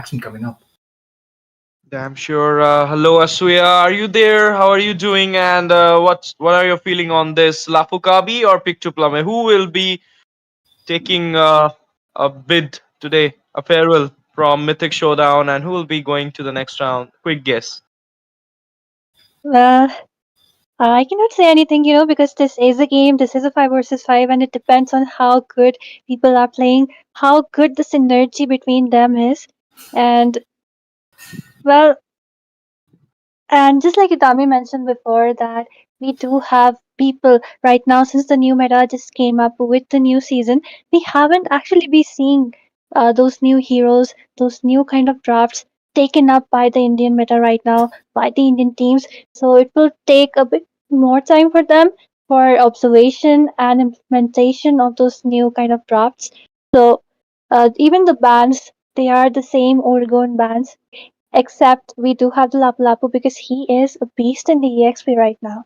action coming up. Damn sure. Hello, Asuya. Are you there? How are you doing? And what are your feeling on this? Lafu Kabi or Pick to Plummet? Who will be taking a bid today, a farewell from Mythic Showdown, and who will be going to the next round? Quick guess. Well, I cannot say anything, because this is a game, this is a 5 versus 5, and it depends on how good people are playing, how good the synergy between them is. And, well, and just like Itami mentioned before, that we do have people right now, since the new meta just came up with the new season, we haven't actually been seeing those new heroes, those new kind of drafts taken up by the Indian meta right now, by the Indian teams. So it will take a bit more time for them for observation and implementation of those new kind of drafts. So even the bans, they are the same Oregon bans, except we do have the Lapu Lapu because he is a beast in the EXP right now.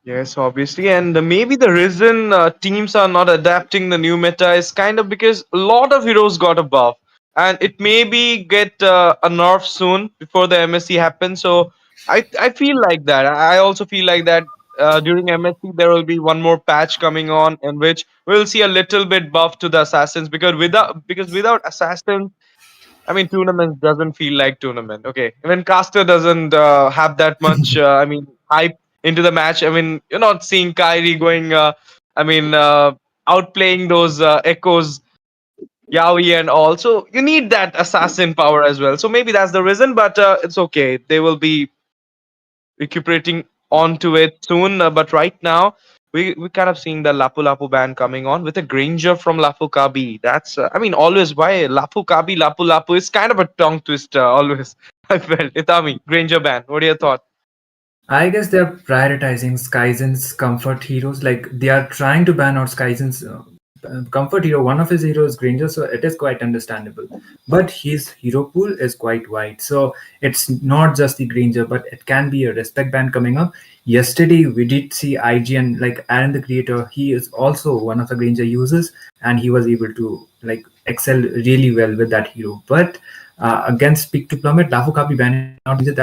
Yes, obviously, and maybe the reason teams are not adapting the new meta is kind of because a lot of heroes got a buff, and it maybe get a nerf soon before the MSC happens. So I feel like that. I also feel like that during MSC there will be one more patch coming on in which we'll see a little bit buff to the assassins because without assassins, I mean, tournaments doesn't feel like tournament. Okay, even caster doesn't have that much. Hype into the match. I mean, you're not seeing Kyrie going. I mean, outplaying those echoes, Yaoi and all. So you need that assassin power as well. So maybe that's the reason. But it's okay. They will be recuperating onto it soon. But right now, we kind of seeing the Lapu Lapu band coming on with a Granger from Lafu Kabi. That's I mean always why Lafu Kabi Lapu Lapu is kind of a tongue twister always. I felt Itami Granger band. What are your thoughts? I guess they're prioritizing Skyzen's comfort heroes. Like they are trying to ban out Skyzen's comfort hero. One of his heroes is Granger, so it is quite understandable. But his hero pool is quite wide, so it's not just the Granger, but it can be a respect ban coming up. Yesterday we did see IGN, like Aaron the creator. He is also one of the Granger users, and he was able to like excel really well with that hero. But against Peak to Plummet, Lafu Kabi banning out Granger,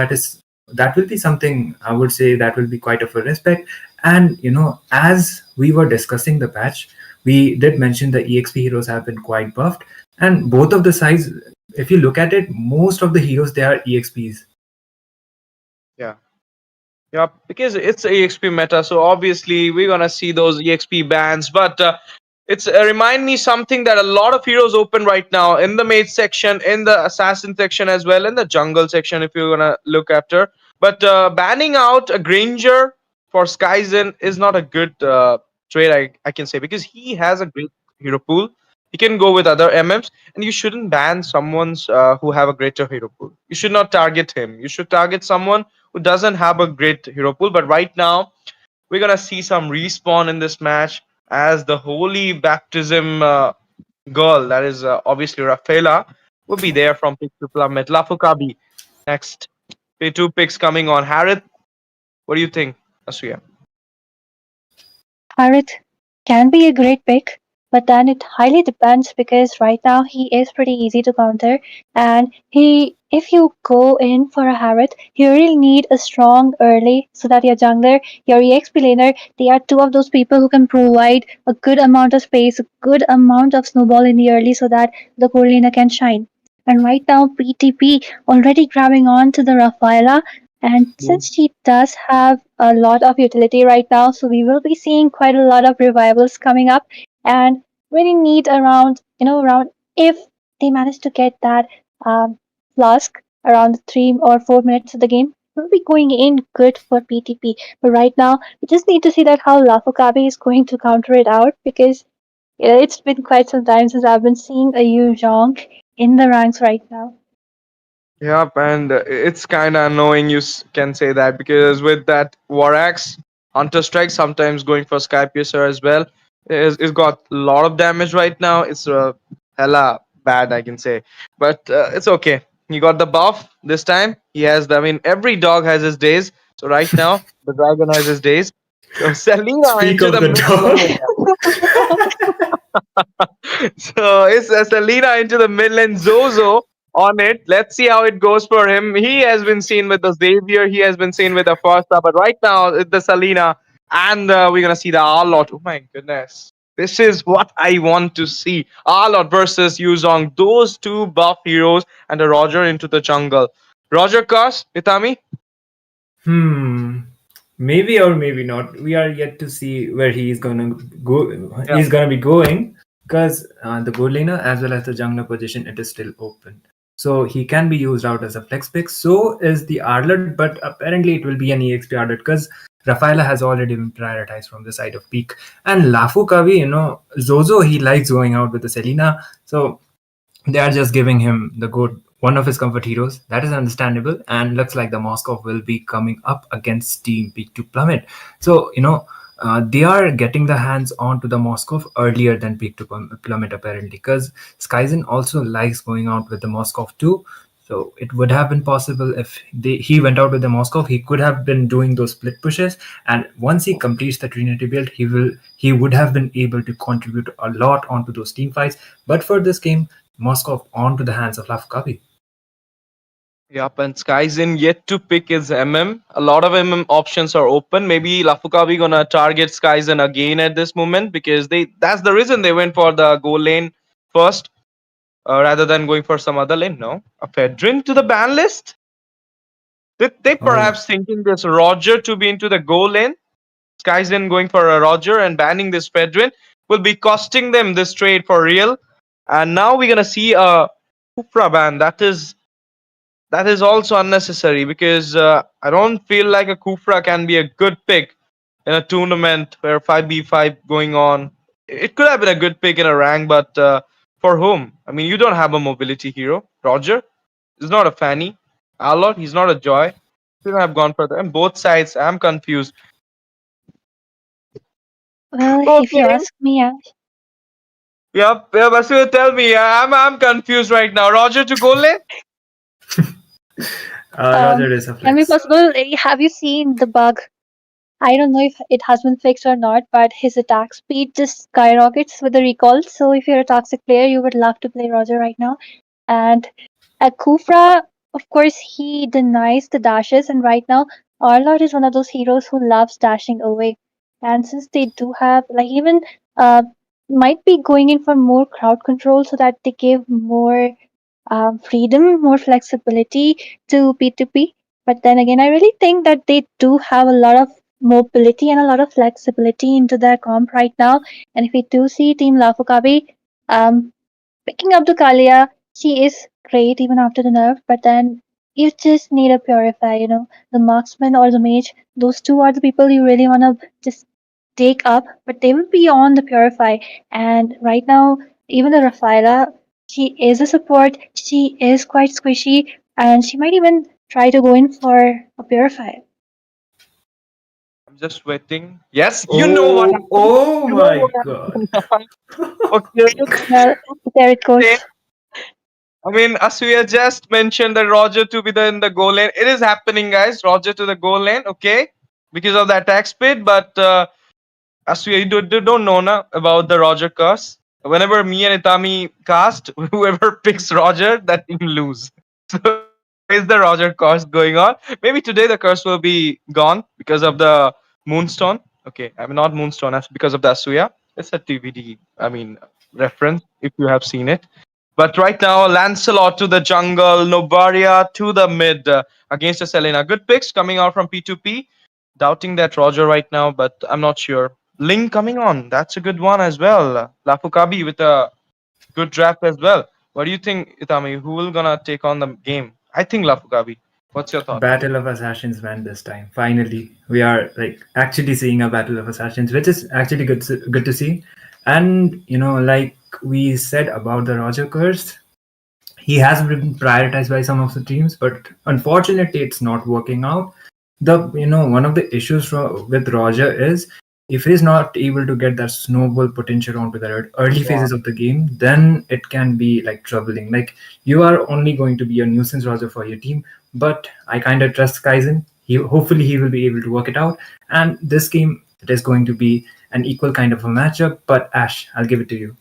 that will be something I would say that will be quite of a respect. And as we were discussing the patch, we did mention the EXP heroes have been quite buffed, and both of the sides, if you look at it, most of the heroes they are EXPs. Yeah. Yeah, because it's EXP meta, so obviously we're gonna see those EXP bans. But it's remind me something that a lot of heroes open right now in the mage section, in the assassin section as well, in the jungle section if you're gonna look after. But banning out a Granger for Skyzen is not a good trade, I can say, because he has a great hero pool. He can go with other MMs, and you shouldn't ban someone's who have a greater hero pool. You should not target him. You should target someone who doesn't have a great hero pool. But right now, we're gonna see some respawn in this match as the holy baptism girl, that is obviously Rafaela, will be there from pick to plummet. Lafu Kabi next. Two picks coming on. Harith, what do you think, Asuya? Harith can be a great pick, but then it highly depends because right now he is pretty easy to counter, and if you go in for a Harith, you really need a strong early so that your jungler, your EXP laner, they are two of those people who can provide a good amount of space, a good amount of snowball in the early so that the core laner can shine. And right now, PTP already grabbing on to the Rafaela, and since she does have a lot of utility right now, so we will be seeing quite a lot of revivals coming up, and really need around if they manage to get that flask around 3 or 4 minutes of the game, will be going in good for PTP. But right now, we just need to see that how Lafu Kabi is going to counter it out because it's been quite some time since I've been seeing a Yu Zhong in the ranks right now. Yep, and it's kind of annoying can say that because with that War Axe, Hunter Strike sometimes going for Sky Piercer as well. It's got a lot of damage right now. It's hella bad, I can say. But it's okay. He got the buff this time. He has I mean, every dog has his days. So right now, the dragon has his days. So Selena Speak into of the the mid dog. lane. So it's Selena into the middle and Zozo on it. Let's see how it goes for him. He has been seen with the Xavier. He has been seen with the Fosta, but right now it's the Selena, and we're gonna see the Arlot. Oh my goodness. This is what I want to see. Arlot versus Yuzong. Those two buff heroes and the Roger into the jungle. Roger Cars, Itami? Hmm. Maybe or maybe not. We are yet to see where he is gonna go. Yeah. He's gonna be going because the gold laner as well as the jungler position it is still open. So he can be used out as a flex pick. So is the Arlet, but apparently it will be an EXP Arlet because Rafaela has already been prioritized from the side of Peak. And Lafu Kabi, Zozo he likes going out with the Selena. So they are just giving him the good one of his comfort heroes. That is understandable, and looks like the Moscow will be coming up against Team Peak to Plummet. So they are getting the hands on to the Moscow earlier than Peak to Plummet apparently, because Skyzen also likes going out with the Moscow too. So it would have been possible if he went out with the Moscow. He could have been doing those split pushes, and once he completes the Trinity build, he would have been able to contribute a lot onto those team fights. But for this game, Moscow onto the hands of Lafu Kabi. Yep, and Skyzin yet to pick his MM. A lot of MM options are open. Maybe Lafukabi gonna target Skyzin again at this moment because that's the reason they went for the goal lane first rather than going for some other lane. No, a Fedrin to the ban list. They Oh, perhaps thinking this Roger to be into the goal lane. Skyzin going for a Roger and banning this Fedrin will be costing them this trade for real. And now we're gonna see a Kufra ban. That is also unnecessary because I don't feel like a Kufra can be a good pick in a tournament where 5v5 going on. It could have been a good pick in a rank, but for whom? I mean, you don't have a mobility hero. Roger is not a Fanny. Alot, he's not a Joy. Should have gone for them. Both sides, I'm confused. Well, if you Okay. ask me, Yep. Yeah, Basu, tell me. I'm confused right now. Roger to goal lane? um, Roger is a can be flex. possible. Have you seen the bug? I don't know if it has been fixed or not, but his attack speed just skyrockets with the recall. So if you're a toxic player, you would love to play Roger right now. And at Kufra, of course, he denies the dashes, and right now, Arlott is one of those heroes who loves dashing away. And since they do have, like, even might be going in for more crowd control so that they give more freedom, more flexibility to P2P. But then again, I really think that they do have a lot of mobility and a lot of flexibility into their comp right now. And if we do see Team Lafukabi, um, picking up the Kalia, she is great even after the nerf, but then you just need a purify, the marksman or the mage. Those two are the people you really want to just take up, but they will be on the purify. And right now, even the Rafaela, she is a support, she is quite squishy, and she might even try to go in for a purify. I'm just waiting. Yes, you know what Oh, happened. oh You know my what god. happened. Okay. Well, there it goes. I mean, as we have just mentioned that Roger to be in the goal lane. It is happening, guys. Roger to the goal lane, okay? Because of the attack speed, but as we don't know na, about the Roger curse. Whenever me and Itami cast, whoever picks Roger, that team lose. So is the Roger curse going on? Maybe today the curse will be gone because of the Moonstone. Okay, I mean not Moonstone, that's because of the Asuya. It's a TVD, I mean reference if you have seen it. But right now, Lancelot to the jungle, Nobaria to the mid against the Selena. Good picks coming out from P2P. Doubting that Roger right now, but I'm not sure. Link coming on. That's a good one as well. Lafu Kabi with a good draft as well. What do you think, Itami? Who will gonna take on the game? I think Lafu Kabi. What's your thought? Battle of Assassins, man, this time. Finally, we are like actually seeing a Battle of Assassins, which is actually good to see. And like we said about the Roger curse, he has been prioritized by some of the teams, but unfortunately, it's not working out. The one of the issues with Roger is if he's not able to get that snowball potential onto the early Yeah. phases of the game, then it can be like troubling. Like you are only going to be a nuisance Roger for your team, but I kind of trust Kaizen. Hopefully he will be able to work it out. And this game, it is going to be an equal kind of a matchup. But Ash, I'll give it to you.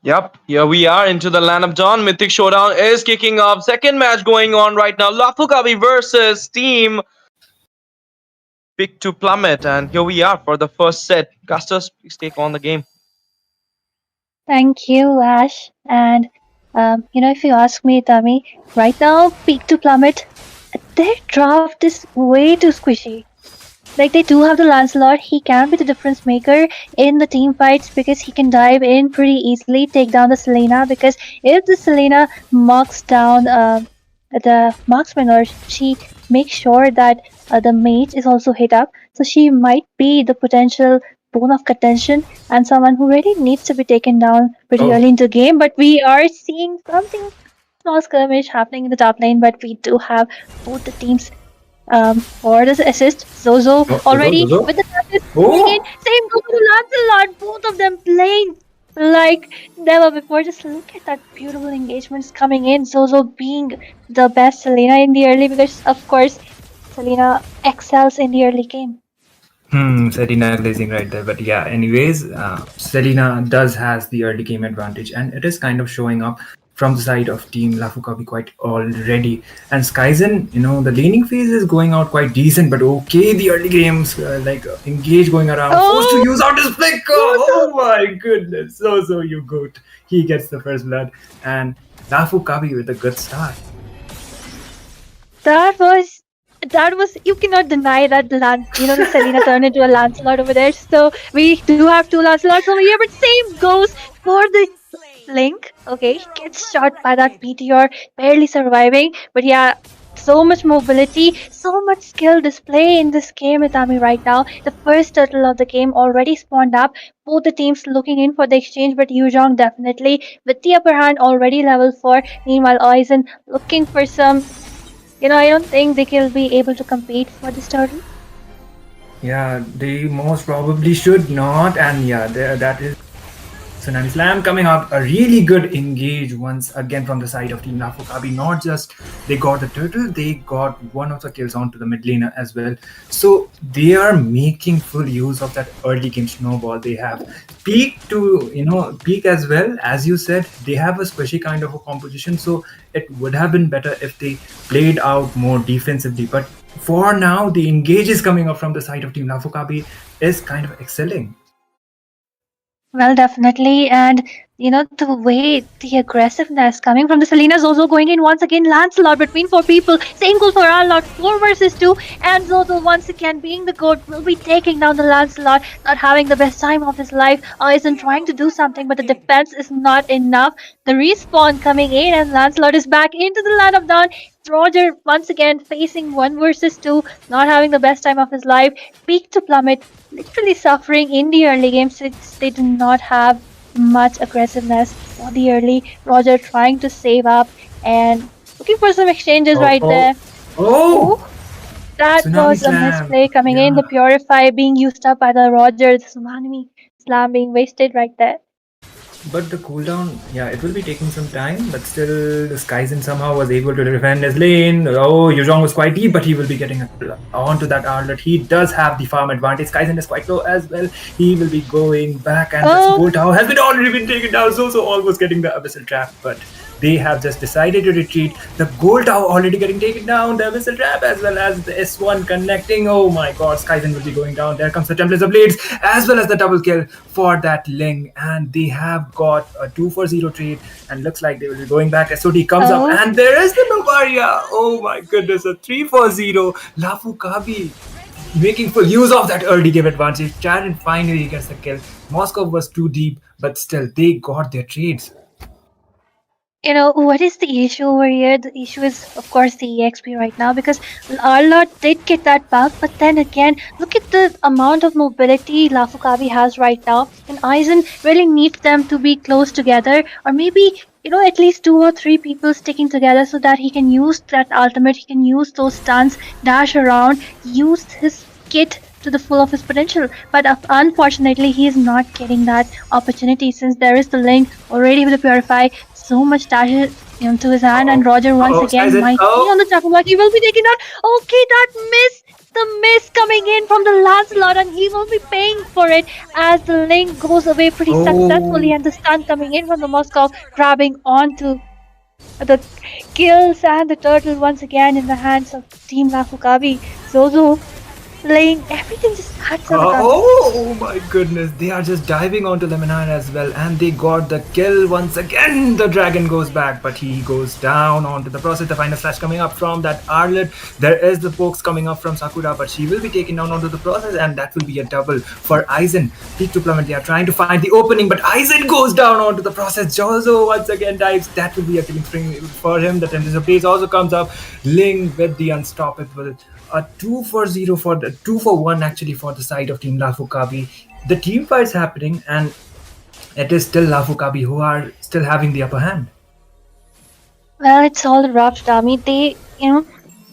Yep, here we are into the land of Dawn. Mythic Showdown is kicking off. Second match going on right now. Lafu Kabi versus Team Pick to Plummet. And here we are for the first set. Casters, please take on the game. Thank you, Ash. And if you ask me, Tami, right now, Peak to Plummet, their draft is way too squishy. Like they do have the Lancelot, he can be the difference maker in the team fights because he can dive in pretty easily, take down the Selena. Because if the Selena marks down the marksman, or she makes sure that the mage is also hit up, so she might be the potential bone of contention and someone who really needs to be taken down pretty Oh, early into the game. But we are seeing something small skirmish happening in the top lane, but we do have both the teams for this assist. Zozo oh, already Zozo. with the assist coming in. Oh, Same goes to Lancelot. Both of them playing like never before. Just look at that beautiful engagements coming in. Zozo being the best Selena in the early because of course Selena excels in the early game. Selena glazing right there. But yeah, anyways, Selena does has the early game advantage, and it is kind of showing up from the side of Team Lafukabi quite already. And Skyzen, the laning phase is going out quite decent, but okay, the early games engage going around, forced to Oh, use out his flicker. Zozo! Oh my goodness, so you goat. He gets the first blood, and Lafukabi with a good start. That was you cannot deny that the Selena turned into a Lancelot over there. So we do have two Lancelots over here, but same goes for the Link. Okay, he gets shot by that meteor, barely surviving. But yeah, so much mobility, so much skill display in this game, Itami, right now. The first turtle of the game already spawned up. Both the teams looking in for the exchange, but Yuzhong definitely with the upper hand already level 4. Meanwhile, Aizen looking for some I don't think they will be able to compete for this turtle. Yeah, they most probably should not, and yeah, that is Tsunami Slam coming up. A really good engage once again from the side of Team Nafukabi. Not just they got the turtle, they got one of the kills onto the mid laner as well. So they are making full use of that early game snowball they have. Peak to peak as well, as you said, they have a squishy kind of a composition. So it would have been better if they played out more defensively. But for now, the engage is coming up from the side of Team Nafukabi is kind of excelling. Well, definitely. And, the way the aggressiveness coming from the Selena Zozo going in once again, Lancelot between 4 people. Same goal for Arlot, 4 versus 2. And Zozo once again being the goat will be taking down the Lancelot, not having the best time of his life. Isn't trying to do something, but the defense is not enough. The respawn coming in, and Lancelot is back into the land of Dawn. Roger once again facing 1 versus 2, not having the best time of his life. Peak to Plummet, literally suffering in the early game since they do not have much aggressiveness for the early. Roger trying to save up and looking for some exchanges Oh, right oh, there. oh! Oh, that Tsunami was a Slam. misplay coming in. Yeah. The Purify being used up by the Roger. The Tsunami Slam being wasted right there. But the cooldown, yeah, it will be taking some time, but still the Skyzen somehow was able to defend his lane. Oh, Yuzhong was quite deep, but he will be getting onto that outlet. He does have the farm advantage. Skyzen is quite low as well. He will be going back, and this Oh, gold tower has been already been taken down. So almost getting the abyssal trap, but they have just decided to retreat. The gold tower already getting taken down, the abyssal trap as well as the S1 connecting. Oh my god, Skyzen will be going down. There comes the Templates of Blades as well as the double kill for that Ling. And they have got a 2-for-0 trade, and looks like they will be going back. SOD comes up, oh. and there is the Novaria. Oh my goodness, a 3-for-0. Lafu Kabi making full use of that early game advantage. Charon finally gets the kill. Moscow was too deep, but still they got their trades. What is the issue over here? The issue is, of course, the EXP right now because Arlot did get that buff, but then again, look at the amount of mobility Lafukabi has right now, and Aizen really needs them to be close together, or maybe, at least 2 or 3 people sticking together so that he can use that ultimate, he can use those stuns, dash around, use his kit to the full of his potential. But unfortunately, he is not getting that opportunity since there is the link already with the Purify. So much into his hand, Oh, and Roger once again Skyzen. might be on Oh, the tackle block. He will be taken out. Okay, that miss, the miss coming in from the Lancelot, and he will be paying for it as the link goes away pretty successfully, oh. and the stun coming in from the Moscow, grabbing onto the kills and the turtle once again in the hands of Team Lafu Kabi. Zozo laying everything just cuts out the target. Oh my goodness, they are just diving onto Lemonade as well, and they got the kill once again. The dragon goes back, but he goes down onto the process. The final slash coming up from that Arlet. There is the pokes coming up from Sakura, but she will be taken down onto the process, and that will be a double for Aizen. Peak to Plummet, they are trying to find the opening, but Aizen goes down onto the process. Jozo once again dives. That will be a killing spring for him. The temperature blaze also comes up. Ling with the unstoppable a 2-0 for the 2-1 actually for the side of Team Lafu Kabi. The team fights happening, and it is still Lafu Kabi who are still having the upper hand. Well, it's all wrapped, Dami. They,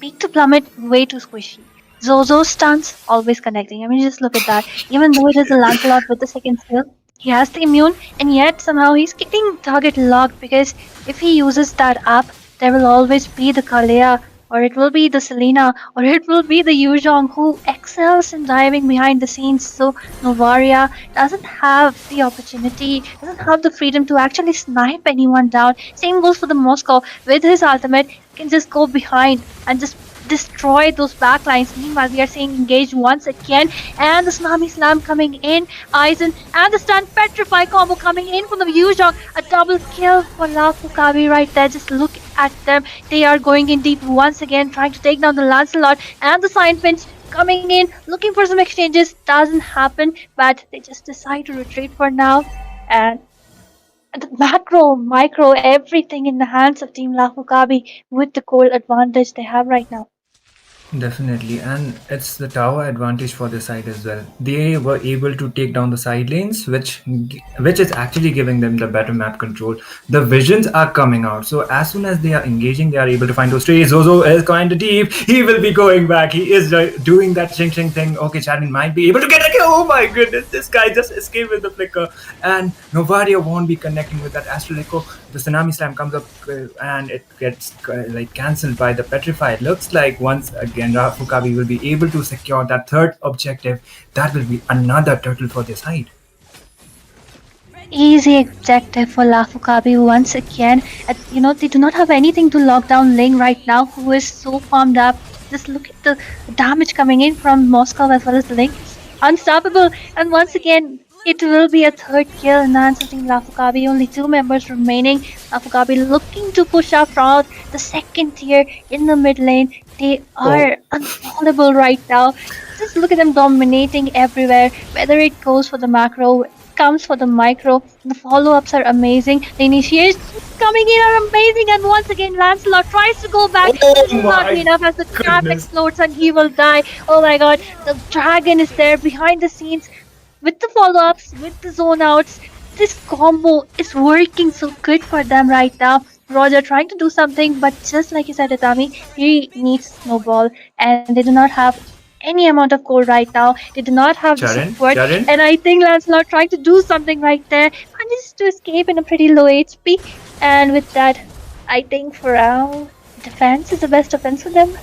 peak to plummet way too squishy. Zozo's stunts always connecting. I mean, just look at that. Even though it is a Lancelot with the second skill, he has the immune, and yet somehow he's getting target locked because if he uses that up, there will always be the Kalea, or it will be the Selena, or it will be the Yuzhong who excels in diving behind the scenes. So Novaria doesn't have the opportunity, doesn't have the freedom to actually snipe anyone down. Same goes for the Moscow. With his ultimate, he can just go behind and just destroy those backlines. Meanwhile, we are seeing engage once again, and the Tsunami Slam coming in, Aizen, and the stun Petrify combo coming in from the Yuzhong. A double kill for Lafu Kabi right there. Just look at them. They are going in deep once again, trying to take down the Lancelot and the Sign Finch coming in, looking for some exchanges. Doesn't happen, but they just decide to retreat for now. And the macro, micro, everything in the hands of Team Lafu Kabi with the goal advantage they have right now. Definitely, and it's the tower advantage for this side as well. They were able to take down the side lanes, which is actually giving them the better map control. The visions are coming out, so as soon as they are engaging, they are able to find those trees. Zozo is kind of deep. He will be going back. He is doing that ching ching thing. Okay, Chadin might be able to get a kill. Oh my goodness, this guy just escaped with the flicker, and Novaria won't be connecting with that Astral Echo. The Tsunami Slam comes up and it gets like cancelled by the Petrify. It looks like once again Lafu Kabi will be able to secure that third objective. That will be another turtle for their side. Easy objective for Lafu Kabi once again. They do not have anything to lock down Ling right now, who is so farmed up. Just look at the damage coming in from Moscow as well as Ling. Unstoppable. And once again, it will be a third kill in the hands of Team Lafu Kabi. Only two members remaining. Lafu Kabi looking to push up from the second tier in the mid lane. They are unfallable right now. Just look at them dominating everywhere. Whether it goes for the macro, comes for the micro. The follow-ups are amazing. The initiations coming in are amazing. And once again, Lancelot tries to go back. This will not be enough as the trap explodes and he will die. Oh my god, the dragon is there behind the scenes with the follow-ups, with the zone outs. This combo is working so good for them right now. Roger trying to do something, but just like you said, Atami, he needs Snowball, and they do not have any amount of gold right now. They do not have the support, and I think Lancelot trying to do something right there, manages to escape in a pretty low HP, and with that, I think for now, defense is the best offense for them.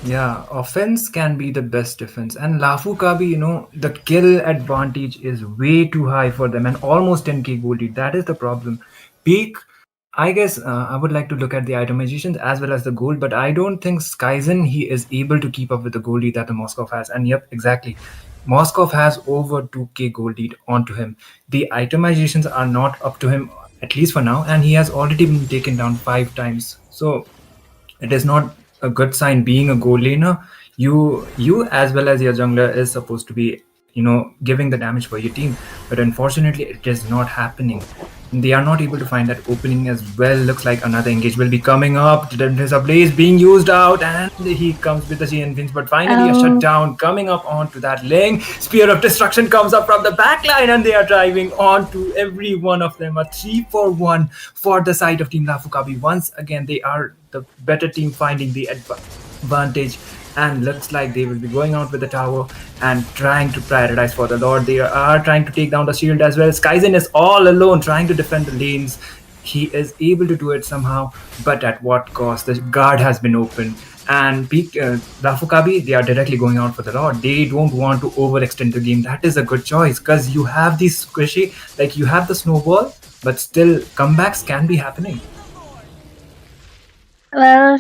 Yeah, offense can be the best defense. And Lafu Kabi, the kill advantage is way too high for them and almost 10k gold lead. That is the problem. Peak, I guess I would like to look at the itemizations as well as the gold, but I don't think Skyzen, he is able to keep up with the gold lead that the Moskov has. And yep, exactly. Moskov has over 2k gold lead onto him. The itemizations are not up to him, at least for now, and he has already been taken down 5 times. So it is not a good sign being a goal laner. You as well as your jungler is supposed to be giving the damage for your team, but unfortunately it is not happening. They are not able to find that opening as well. Looks like another engage will be coming up. There's a blaze being used out, and he comes with the chain fins, but finally a shutdown coming up onto that lane. Spear of Destruction comes up from the backline, and they are driving onto every one of them. A 3-for-1 for the side of Team Lafu Kabi. Once again, they are the better team finding the advantage, and looks like they will be going out with the tower and trying to prioritize for the Lord. They are trying to take down the shield as well. Skyzen is all alone trying to defend the lanes. he is able to do it somehow, but at what cost? The guard has been opened. And Lafu Kabi, they are directly going out for the rod. They don't want to overextend the game. That is a good choice because you have these squishy, like you have the snowball, but still comebacks can be happening. Well,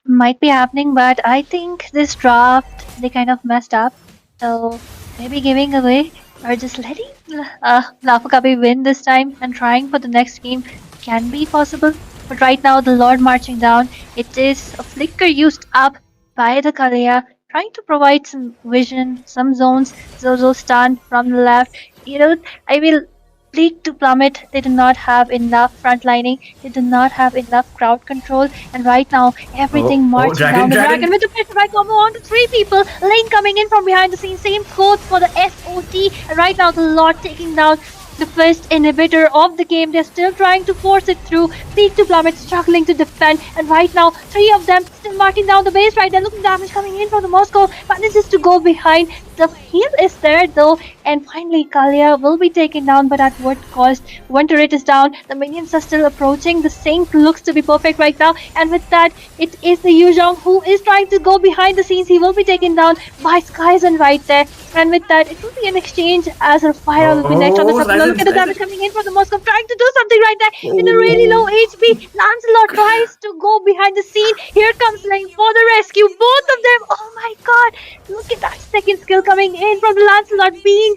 might be happening, but I think this draft they kind of messed up. So maybe giving away or just letting Lafu Kabi win this time and trying for the next game can be possible. But right now, the Lord marching down, it is a flicker used up by the Kalia, trying to provide some vision, some zones. Zozo stand from the left. You know, I will League to Plummet, they do not have enough frontlining, they do not have enough crowd control, and right now everything Oh, marching down Dragon, the dragon Dragon! with the pressure right combo on to three people. Lane coming in from behind the scenes, same goes for the SOT, and right now the Lord taking down the first inhibitor of the game. They're still trying to force it through. Peak to Plummet struggling to defend, and right now three of them still marking down the base right there. Looking damage coming in from the Moscow, manages to go behind. The heal is there though, and finally Kalia will be taken down, but at what cost? One turret is down, the minions are still approaching, the sync looks to be perfect right now, and with that, it is the Yuzhong who is trying to go behind the scenes. He will be taken down by Skyzen right there, and with that, it will be an exchange as Fire will be next on the Oh, supply. Skyzen, Look at the Skyzen! damage coming in from the Moscow, trying to do something right there with a really low Oh, HP. Lancelot tries to go behind the scene. Here comes Lane for the rescue. Both of them. Oh my god. Look at that second skill coming in from the Lancelot being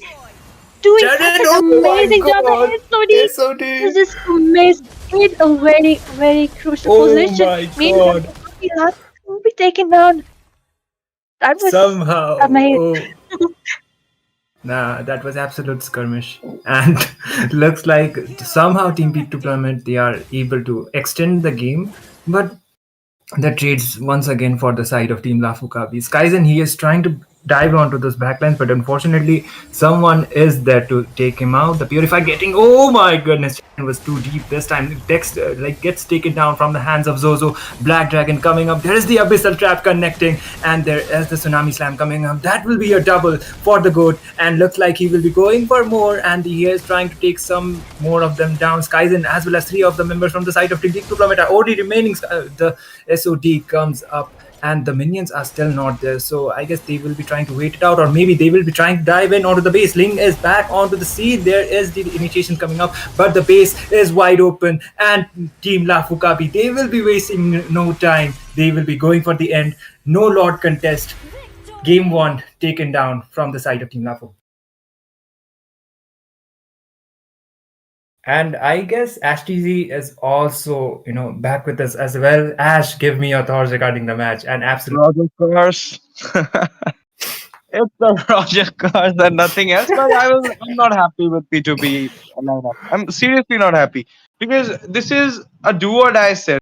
doing such Jared! an Oh my amazing job. god! The SOD SOD! is just amazing. In a very, very crucial Oh position. my Meanwhile, god! the Lancelot will be taken down. That was Somehow. amazing. Oh. Nah, that was absolute skirmish. And looks like somehow Team Peak Deployment they are able to extend the game, but the trades once again for the side of Team Lafukabi. Skyzen he is trying to dive onto those backlines, but unfortunately someone is there to take him out. The Purify getting oh my goodness was too deep this time. Dex like gets taken down from the hands of Zozo. Black Dragon coming up. There is the Abyssal Trap connecting, and there is the Tsunami Slam coming up. That will be a double for the goat, and looks like he will be going for more. And he is trying to take some more of them down. Skyzen as well as three of the members from the side of Team Diplomat are already remaining. The SOD comes up and the minions are still not there. So I guess they will be trying to wait it out, or maybe they will be trying to dive in onto the base. Ling is back onto the scene. There is the initiation coming up, but the base is wide open. And Team Lafukabi, they will be wasting no time. They will be going for the end. No Lord contest. Game one taken down from the side of Team Lafu. And I guess Ash TZ is also, back with us as well. Ash, give me your thoughts regarding the match. And absolutely. Roger Cars. It's the Roger Cars and nothing else. But I'm not happy with P2P lineup. I'm seriously not happy because this is a do or die set.